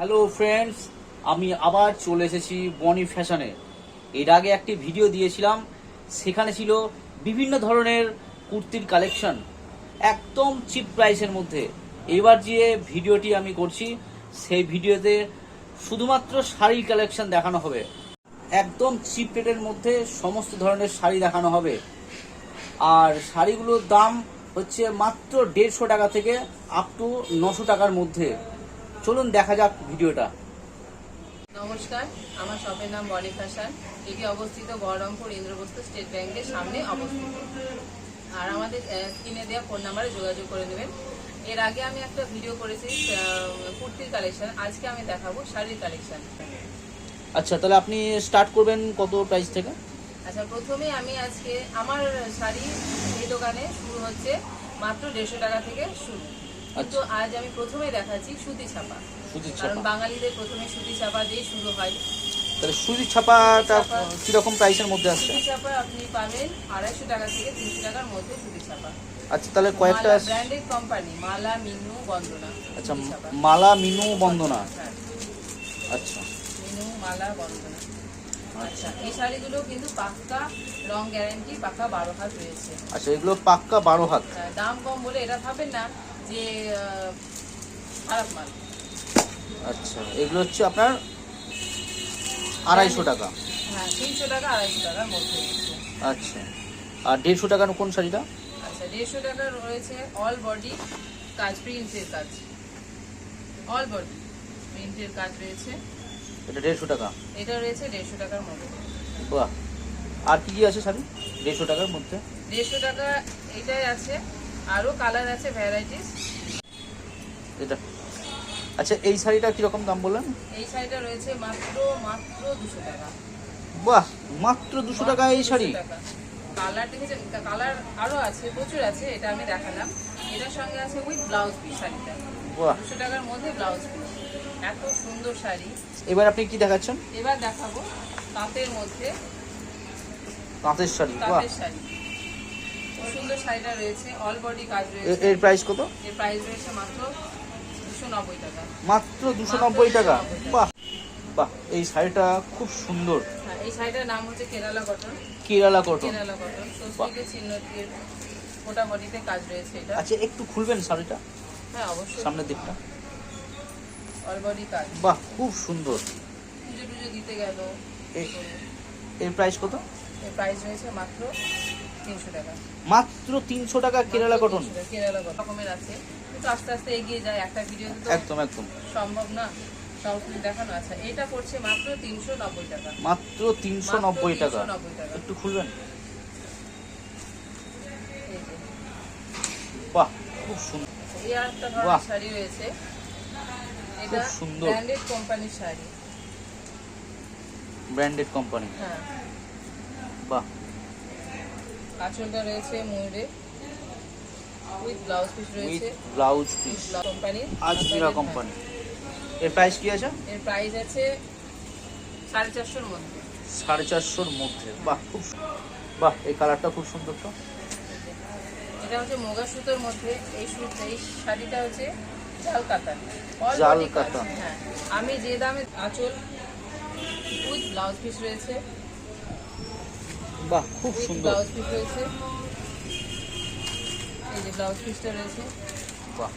Hello friends, আমি আবার চলে এসেছি বনি ফ্যাশনে। এর আগে একটি ভিডিও দিয়েছিলাম, সেখানে ছিল বিভিন্ন ধরনের কুর্তির কালেকশন একদম চিপ প্রাইসের মধ্যে। এবার যে ভিডিওটি আমি করছি সেই ভিডিওতে শুধুমাত্র শাড়ির কালেকশন দেখানো হবে। একদম চিপ রেটের মধ্যে সমস্ত ধরনের শাড়ি দেখানো হবে। আর শাড়িগুলোর দাম হচ্ছে মাত্র 150 টাকা থেকে আপ টু 900 টাকার মধ্যে। চলুন দেখা যাক ভিডিওটা। নমস্কার, আমার শপের নাম বনি ফ্যাশন। এটি অবস্থিত বহরমপুর ইন্দ্রপ্রস্থ স্টেট ব্যাংকের সামনে অবস্থিত। আর আমাদের স্ক্রিনে দেওয়া ফোন নাম্বারে যোগাযোগ করে নেবেন। এর আগে আমি একটা ভিডিও করেছি কুর্তির কালেকশন, আজকে আমি দেখাবো শাড়ির কালেকশন। আচ্ছা, তাহলে আপনি স্টার্ট করবেন কত প্রাইস থেকে? আচ্ছা, প্রথমে আমি আজকে আমার শাড়ি এই দোকানে শুরু হচ্ছে মাত্র 150 টাকা থেকে শুরু। কিন্তু আজ আমি প্রথমে দেখাচ্ছি সুতি ছাপা, কারণ বাঙালিদের প্রথমে সুতি ছাপা দিয়ে শুরু হয়। তাহলে সুতি ছাপাটা কিরকম প্রাইসের মধ্যে আসছে? সুতি ছাপা আপনি পাবেন 250 টাকা থেকে 300 টাকার মধ্যে সুতি ছাপা। আচ্ছা, তাহলে কয়েকটা ব্র্যান্ডেড কোম্পানি, মালা, মিনু, বন্দনা। আচ্ছা, মালা, মিনু, বন্দনা। হ্যাঁ, আচ্ছা, মিনু, মালা, বন্দনা। আচ্ছা, এই শাড়িগুলো কিন্তু পাক্কা রং গ্যারান্টি, পাক্কা 12 হাত রয়েছে। আচ্ছা, এগুলো পাক্কা 12 হাত। দাম কম বলে এটা ভাবেন না যে খারাপ মাল। আচ্ছা, এগুলো হচ্ছে আপনার 250 টাকা। হ্যাঁ, 300 টাকা 250 টাকার মধ্যে রয়েছে। আচ্ছা, আর 150 টাকার কোন শাড়িটা? আচ্ছা, 150 টাকা রয়েছে অল বডি কাজ, প্রিন্টের কাজ, অল বডি প্রিন্টের কাজ রয়েছে। এটা 150 টাকা। এটা রয়েছে 150 টাকার মধ্যে। বাহ, আর কি কি আছে শাড়ি 150 টাকার মধ্যে? 150 টাকা এটাই আছে, আরো কালার আছে, ভ্যারাইটিস। এটা আচ্ছা, এই শাড়িটা কিরকম দাম বললেন? এই শাড়িটা রয়েছে মাত্র 200 টাকা। বাহ, মাত্র 200 টাকা এই শাড়ি। কালার দেখেছেন? কালার আরো আছে, প্রচুর আছে, এটা আমি দেখালাম। এটার সঙ্গে আছে উইথ ব্লাউজ পিস শাড়িটা। বাহ, 200 টাকার মধ্যে ব্লাউজ পিস, এত সুন্দর শাড়ি। এবার আপনি কি দেখাচ্ছেন? এবার দেখাবো তাঁতের মধ্যে, তাঁতের শাড়ি। বাহ, তাঁতের শাড়ি। খুব সুন্দর শাড়িটা রয়েছে, অল বডি কাজ রয়েছে। এর প্রাইস কত? এর প্রাইস রয়েছে মাত্র 290 টাকা। মাত্র 290 টাকা। বাহ বাহ, এই শাড়িটা খুব সুন্দর। হ্যাঁ, এই শাড়িটার নাম হচ্ছে Kerala cotton. Kerala cotton. Kerala cotton স্বস্তিকের চিহ্ন দিয়ে গোটা বডিতে কাজ রয়েছে এটা। আচ্ছা, একটু খুলবেন শাড়িটা? হ্যাঁ, অবশ্যই। সামনের দিকটা। অল বডি কাজ। বাহ, খুব সুন্দর। পুজো টুজো দিতে গেল। এর প্রাইস কত? এর প্রাইস রয়েছে মাত্র 300 টাকা। মাত্র 300 টাকা কেরালা কটন। কেরালা কটন রকমের আছে, কিন্তু আস্তে আস্তে এগিয়ে যায়, একটা ভিডিওতে তো একদম একদম সম্ভব না সব কিছু দেখানো। আছে, এটা পড়ছে মাত্র 390 টাকা। মাত্র 390 টাকা। 390 টাকা। একটু খুলবেন। এই যে। বাহ, খুব সুন্দর। এই আরেকটা ধরনের শাড়ি রয়েছে, এটা খুব সুন্দর। ব্র্যান্ডেড কোম্পানির শাড়ি। Branded company. হ্যাঁ, বাহ, আঁচলটা রয়েছে ময়ূরে, উইথ ব্লাউজ পিস উইথ রয়েছে। Blouse piece. Company Azmira company. এর প্রাইস কি আছে? এর প্রাইস আছে 450 মধ্যে। 450 মধ্যে। বাহ, খুব বাহ, এই কালারটা খুব সুন্দর। তো এটা হচ্ছে মোগা সুতোর মধ্যে। এই শাড়িটা হচ্ছে জাল কাতান। জাল কাতান। হ্যাঁ, আমি যে দামে আঁচল উইথ ব্লাউজ পিস রয়েছে। বাহ, খুব সুন্দর। ব্লাউজ পিস রয়েছে, এই যে ব্লাউজ পিসটা রয়েছে। বাহ,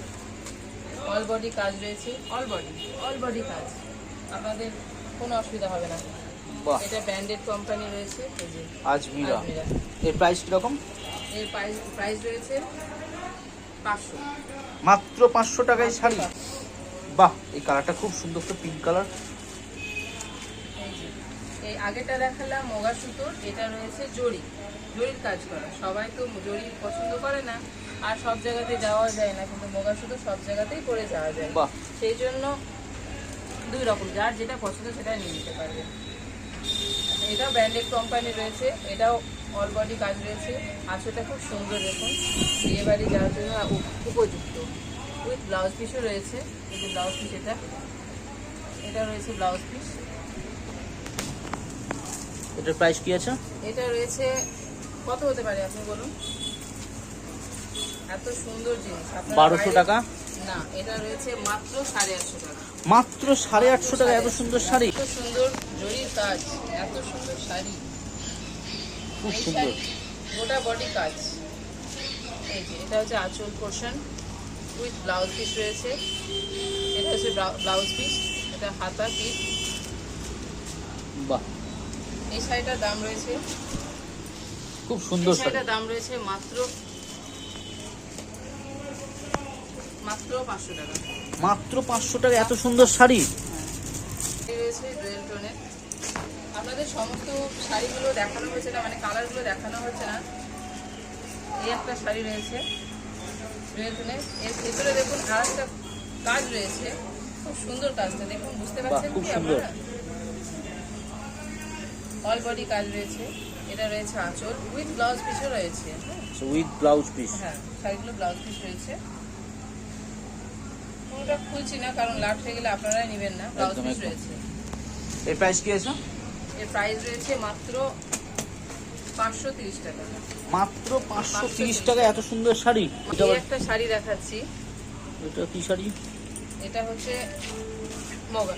অল বডি কাজ রয়েছে, অল বডি কাজ, আপনাদের কোনো অসুবিধা হবে না। বাহ, এটা ব্র্যান্ডেড কোম্পানি রয়েছে, এই যে আজমিরা। আজমিরা। এর প্রাইস কিরকম? এর প্রাইস রয়েছে 500। মাত্র 500 টাকায় শাড়ি। বাহ, এই কালারটা খুব সুন্দর। তো পিঙ্ক কালার। এই যে এই আগেটা দেখালাম মোগা সুতোর, এটা রয়েছে জরির কাজ করা। সবাই তো জরি পছন্দ করে না, আর সব জায়গাতে যাওয়া যায় না, কিন্তু মোগা সুতো সব জায়গাতেই পরে যাওয়া যায়। বাহ, সেই জন্য দুই রকম, যার যেটা পছন্দ সেটা নিয়ে নিতে পারবে। এটাও ব্র্যান্ডেড কোম্পানি রয়েছে, এটাও অল বডি কাজ রয়েছে। আঁচলটা খুব সুন্দর, দেখুন, বিয়ে বাড়ি যাওয়ার জন্য উপযুক্ত। উইথ ব্লাউজ পিসও রয়েছে, এই যে ব্লাউজ পিস, এটা রয়েছে ব্লাউজ পিস। এটার প্রাইস কি আছে? এটা রয়েছে কত হতে পারে আপনি বলুন? এত সুন্দর জিনিস 1200 টাকা। না, এটা রয়েছে মাত্র 850 টাকা। মাত্র 850 টাকা এত সুন্দর শাড়ি, এত সুন্দর জরির কাজ, এত সুন্দর শাড়ি, খুব এই সুন্দর। শাড়ি গোটা বডি কাজ। এই যে এটা হচ্ছে আঁচল পোর্শন উইথ ব্লাউজ পিস রয়েছে, এটা হচ্ছে ব্লাউজ পিস, এটা হাতা পিস। বাহ, এই শাড়িটার দাম রয়েছে, খুব সুন্দর এই শাড়ি, শাড়িটার দাম রয়েছে মাত্র 500 টাকা। মাত্র 500 টাকা এত সুন্দর শাড়ি। এই রয়েছে ডুয়েল টোনের। আপনাদের সমস্ত শাড়িগুলো দেখানো হয়েছে না, মানে কালারগুলো দেখানো হচ্ছে না। এই একটা শাড়ি রয়েছে ডুয়েল টোনের, এর ভেতরে দেখুন আর একটা কাজ রয়েছে, খুব সুন্দর কাজটা দেখুন, বুঝতে পারছেন খুব কি সুন্দর। আপনারা? অল বডি কাজ রয়েছে, এটা রয়েছে আঁচল উইথ ব্লাউজ পিসও রয়েছে। With blouse piece. হ্যাঁ, শাড়িগুলো ব্লাউজ পিস রয়েছে। কোনোটা খুলছি না কারণ লাট হয়ে গেলে আপনারাই নেবেন না। ব্লাউজ একদম, পিস একদম। রয়েছে, এর প্রাইস কি আছে? এর প্রাইস রয়েছে মাত্র 530 টাকা। মাত্র 530 টাকা এত সুন্দর শাড়ি। এটা এই একটা শাড়ি দেখাচ্ছি, এটা কি শাড়ি? এটা হচ্ছে মগা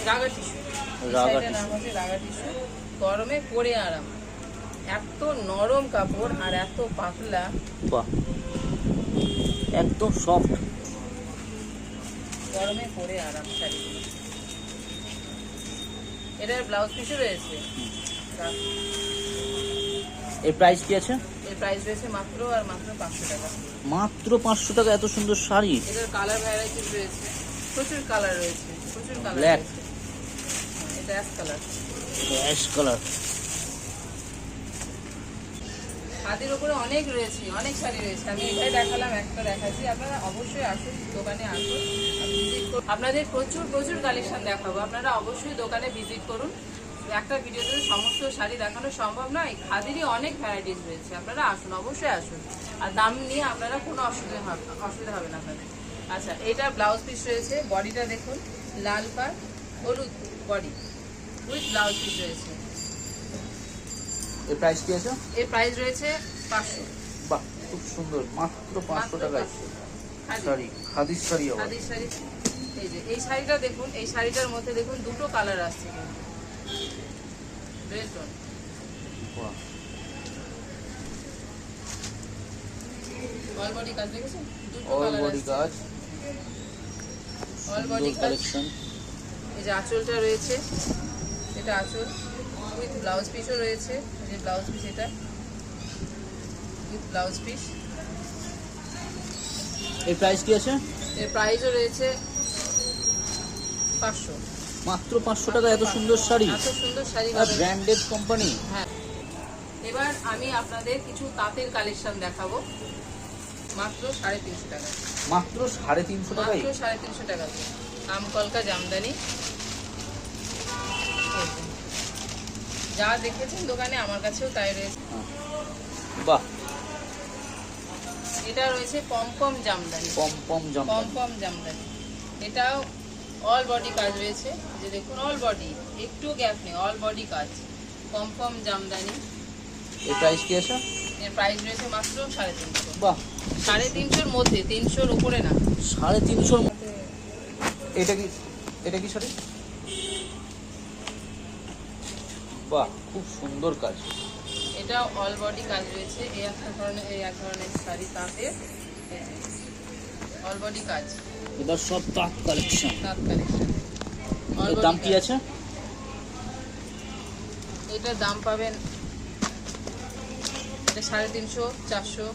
রাগা টিস্যু। রাগা শাড়িটার নাম হচ্ছে রাগা টিস্যু। গরমে পরে আরাম, এত নরম কাপড় আর এত পাতলা। বাহ, একদম সফট। গরমে পরে আরাম শাড়িগুলো। এটার ব্লাউজ পিসও রয়েছে। এর প্রাইস কি আছে? এর প্রাইস রয়েছে মাত্র আর মাত্র 500 টাকা। মাত্র 500 টাকা এত সুন্দর শাড়ি। এটার কালার ভ্যারাইটিস রয়েছে, প্রচুর কালার রয়েছে, প্রচুর কালার Black. রয়েছে। এটা অ্যাশ কালার। Ash colour. হাতের উপরে অনেক রয়েছে, অনেক শাড়ি রয়েছে। আমি এটাই দেখালাম, একটা দেখাচ্ছি। আপনারা অবশ্যই আসুন, দোকানে আসুন, ভিজিট করুন। আপনাদের প্রচুর প্রচুর কালেকশন দেখাবো, আপনারা অবশ্যই দোকানে ভিজিট করুন। একটা ভিডিওতে সমস্ত শাড়ি দেখানো সম্ভব নয়, খাদিরই অনেক ভ্যারাইটিস রয়েছে। আপনারা আসুন, অবশ্যই আসুন। আর দাম নিয়ে আপনারা কোনো অসুবিধা হবে না আপনাদের। আচ্ছা, এটা ব্লাউজ পিস রয়েছে, বডিটা দেখুন, লাল পাড় হলুদ বডি উইথ ব্লাউজ পিস রয়েছে। এর প্রাইস কি আছে? এর প্রাইস রয়েছে 500। বাহ, খুব সুন্দর, মাত্র 500 টাকায় খাদি। শাড়ি, খাদির শাড়ি আবার। খাদির শাড়ি। এই যে এই শাড়িটা দেখুন, এই শাড়িটার মধ্যে দেখুন দুটো কালার আসছে কিন্তু রেড টোন। বাহ, অল বডি কাজ দেখেছেন, দুটো অল কালার বডি আসছে। কাজ, অল বডি সুন্দর কাজ। কালেকশন। এই যে আঁচলটা রয়েছে, এটা আঁচল উইথ ব্লাউজ পিসও রয়েছে। এই যে ব্লাউজ পিস, এটা উইথ ব্লাউজ পিস। এর প্রাইস কি আছে? এর প্রাইসও রয়েছে 500। মাত্র 500 টাকা এত সুন্দর শাড়ি, এত সুন্দর শাড়ি আর পাবেন। Branded company. হ্যাঁ, এবার আমি আপনাদের কিছু তাঁতের কালেকশন দেখাবো মাত্র 350 টাকা। মাত্র 350 টাকায়। মাত্র 350 টাকা। আমকলকা জামদানি। এই যে, যা দেখেছেন দোকানে আমার কাছেও তাই রয়েছে। বাহ, এটা রয়েছে পমপম জামদানি। পম জামদানি। পমপম জামদানি, এটাও অল বডি কাজ রয়েছে। যে দেখুন, অল বডি, একটু গ্যাপ নেই, অল বডি কাজ। পমপম জামদানি। এর প্রাইস কি আছে? এর প্রাইস রয়েছে মাত্র 350। বাহ, 350-র মধ্যে, 300-র উপরে না। 350। এটা কি শাড়ি? বাহ, খুব সুন্দর কাজ। এটা অল বডি কাজ রয়েছে। এই এক ধরনের শাড়ি তাঁতে অল বডি কাজ, এবার সব তাঁত কালেকশন। তাঁত কালেকশন। এর দাম কি আছে? এটার দাম পাবেন, এটা 350, 400,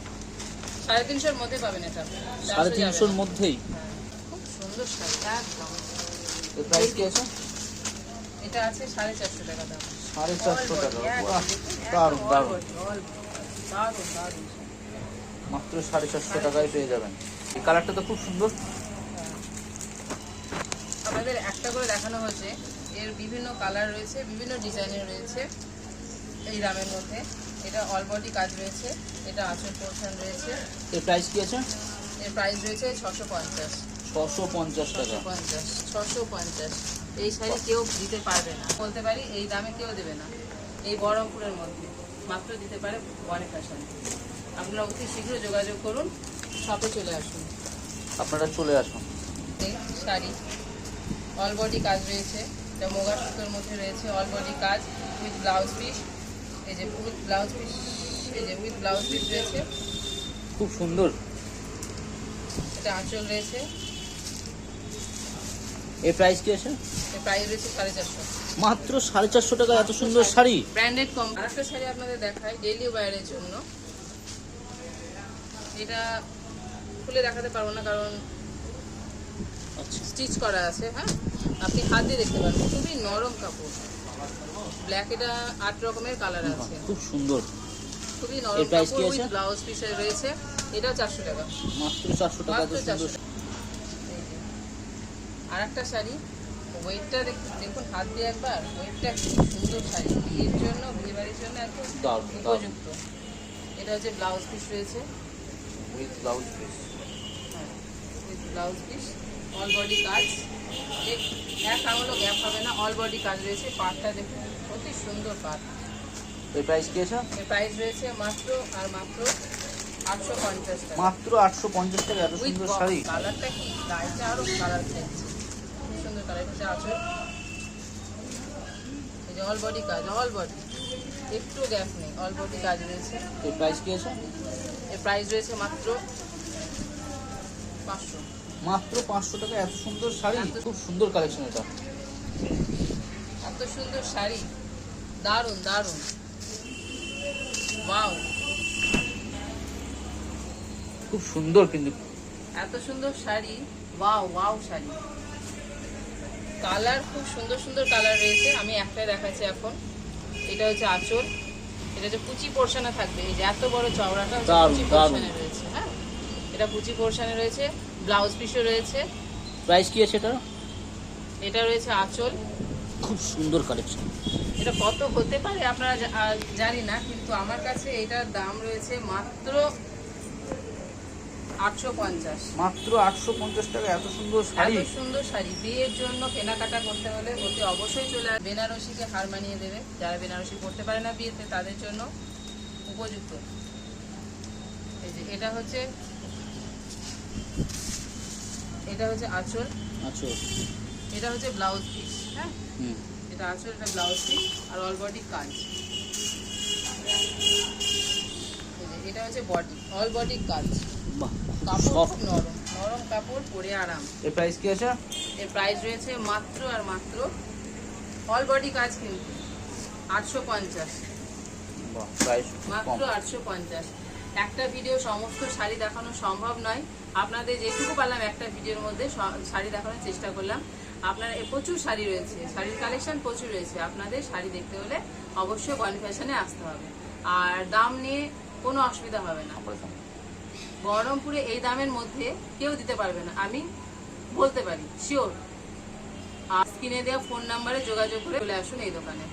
350-র মধ্যে পাবেন। এটা 350-র মধ্যেই। হ্যাঁ, খুব সুন্দর শাড়ি একদম। এর প্রাইস কি আছে? এটা আছে 450 টাকা দাম। 450 টাকা। বাহ, দারুণ দারুণ। মাত্র 450 টাকায় পেয়ে যাবেন। এই কালারটা তো খুব সুন্দর। আমাদের একটা করে দেখানো হয়েছে, এর বিভিন্ন কালার রয়েছে, বিভিন্ন ডিজাইনের রয়েছে এই দামের মধ্যে। এটা অল বডি কাজ রয়েছে, এটা আঁচল পোর্শন রয়েছে। এর প্রাইস কি আছে? এর প্রাইস রয়েছে 650। 650 টাকা। 650। এই শাড়ি কেউ দিতে পারবে না, বলতে পারি এই দামে কেউ দেবে না। এই বহরমপুরের মধ্যে মাত্র দিতে পারে বনি ফ্যাশন। আপনারা অতি শীঘ্র যোগাযোগ করুন, শপে চলে আসুন। আপনারা চলে আসুন। এই শাড়ি অল বডি কাজ রয়েছে, এটা মোগা সুতোর মধ্যে রয়েছে, অল বডি কাজ উইথ ব্লাউজ পিস। এই যে উইথ ব্লাউজ পিস, এই যে উইথ ব্লাউজ পিস রয়েছে। খুব সুন্দর। এটা আঁচল রয়েছে। এই প্রাইস কি আছে? এর প্রাইস রয়েছে 450। মাত্র 450 টাকা এত সুন্দর শাড়ি। ব্র্যান্ডেড কম। আরেকটা শাড়ি আপনাদের দেখাই ডেইলি ওয়্যারের জন্য। এটা খুলে দেখাতে পারবো না কারণ আচ্ছা, স্টিচ করা আছে। হ্যাঁ, আপনি হাত দিয়ে দেখতে পারবেন, খুবই নরম কাপড়। ব্ল্যাক, এটা 8 রকমের কালার আছে, খুব সুন্দর। খুবই এর নরম price কি কাপড় আছে? উইথ ব্লাউজ পিসে রয়েছে। এটাও 400 টাকা। মাত্র 400 টাকা এত মাত্র 400 সুন্দর। টাকা। আর একটা শাড়ি, ওয়েটটা দেখুন হাত দিয়ে একবার, ওয়েটটা খুব সুন্দর শাড়ি, বিয়ের জন্য, বিয়ে বাড়ির জন্য একদম দারুণ, উপযুক্ত। এটা হচ্ছে ব্লাউজ পিস রয়েছে, উইথ ব্লাউজ পিস। হ্যাঁ with blouse piece, all body কাজ। এক আঙুলও গ্যাপ হবে না, অল বডি কাজ রয়েছে। পাটটা দেখুন, অতি সুন্দর পাট। এই প্রাইস কি আছে? এর প্রাইস রয়েছে মাত্র আর মাত্র 850 টাকা। মাত্র 850 টাকা এত উইথ সুন্দর শাড়ি। কালারটা কি, গায়েটা আরো কালার চেঞ্জ, খুব সুন্দর কালার। এটা হচ্ছে আঁচল, এই যে অল বডি কাজ, অল বডি, একটু গ্যাপ নেই, অল বডি কাজ রয়েছে। এই প্রাইস কি আছে? এর প্রাইস রয়েছে মাত্র 500। মাত্র 500 টাকা এত সুন্দর শাড়ি। খুব সুন্দর কালেকশন এটা। এত সুন্দর শাড়ি, দারুন দারুন, ওয়াও, খুব সুন্দর কিন্তু। এত সুন্দর sari, wow wow sari. Colour খুব সুন্দর সুন্দর কালার রয়েছে, আমি একটাই দেখাচ্ছি এখন। এটা হচ্ছে আঁচল, এটা হচ্ছে কুচি পোর্শনে থাকবে। এই যে এত বড় চওড়াটা হচ্ছে দারুণ, কুচি দারুণ। পোর্শনে রয়েছে। হ্যাঁ, এটা কুচি পোর্শনে রয়েছে, ব্লাউজ পিসও রয়েছে। প্রাইস কি আছে এটা? এটা রয়েছে আঁচল। খুব সুন্দর কালেকশন। এটা কত হতে পারে আপনারা জানি না, কিন্তু আমার কাছে এটার দাম রয়েছে মাত্র 850। মাত্র 850 টাকা এত সুন্দর শাড়ি। এত সুন্দর শাড়ি বিয়ের জন্য কেনাকাটা করতে হলে অতি অবশ্যই চলে আসবে। বেনারসিকে হার মানিয়ে দেবে, যারা বেনারসি পড়তে পারে না বিয়েতে তাদের জন্য উপযুক্ত। এই যে এটা হচ্ছে আঁচল, আচ্ছা, এটা হচ্ছে ব্লাউজ পিস। হ্যাঁ, হুম, এটা আঁচল, এটা ব্লাউজ পিস আর অল বডি কাজ। এই যে এটা হচ্ছে বডি, অল বডি কাজ। বাহ, কাপড় সফট। খুব নরম, নরম কাপড়, পরে আরাম। এই প্রাইস কি আছে? এর প্রাইস রয়েছে মাত্র আর মাত্র, অল বডি কাজ কিন্তু 850। বাহ, প্রাইস মাত্র কম। 850। একটা ভিডিও সমস্ত শাড়ি দেখানো সম্ভব নয়, আপনাদের যেটুকু পারলাম একটা ভিডিওর মধ্যে শাড়ি দেখানোর চেষ্টা করলাম। আপনার প্রচুর শাড়ি রয়েছে, শাড়ির কালেকশন প্রচুর রয়েছে। আপনাদের শাড়ি দেখতে হলে অবশ্যই বনি ফ্যাশনে আসতে হবে। আর দাম নিয়ে কোনো অসুবিধা হবে না, বহরমপুরে এই দামের মধ্যে কেউ দিতে পারবে না, আমি বলতে পারি শিওর। আর স্ক্রিনে দেওয়া ফোন নাম্বারে যোগাযোগ করে চলে আসুন এই দোকানে।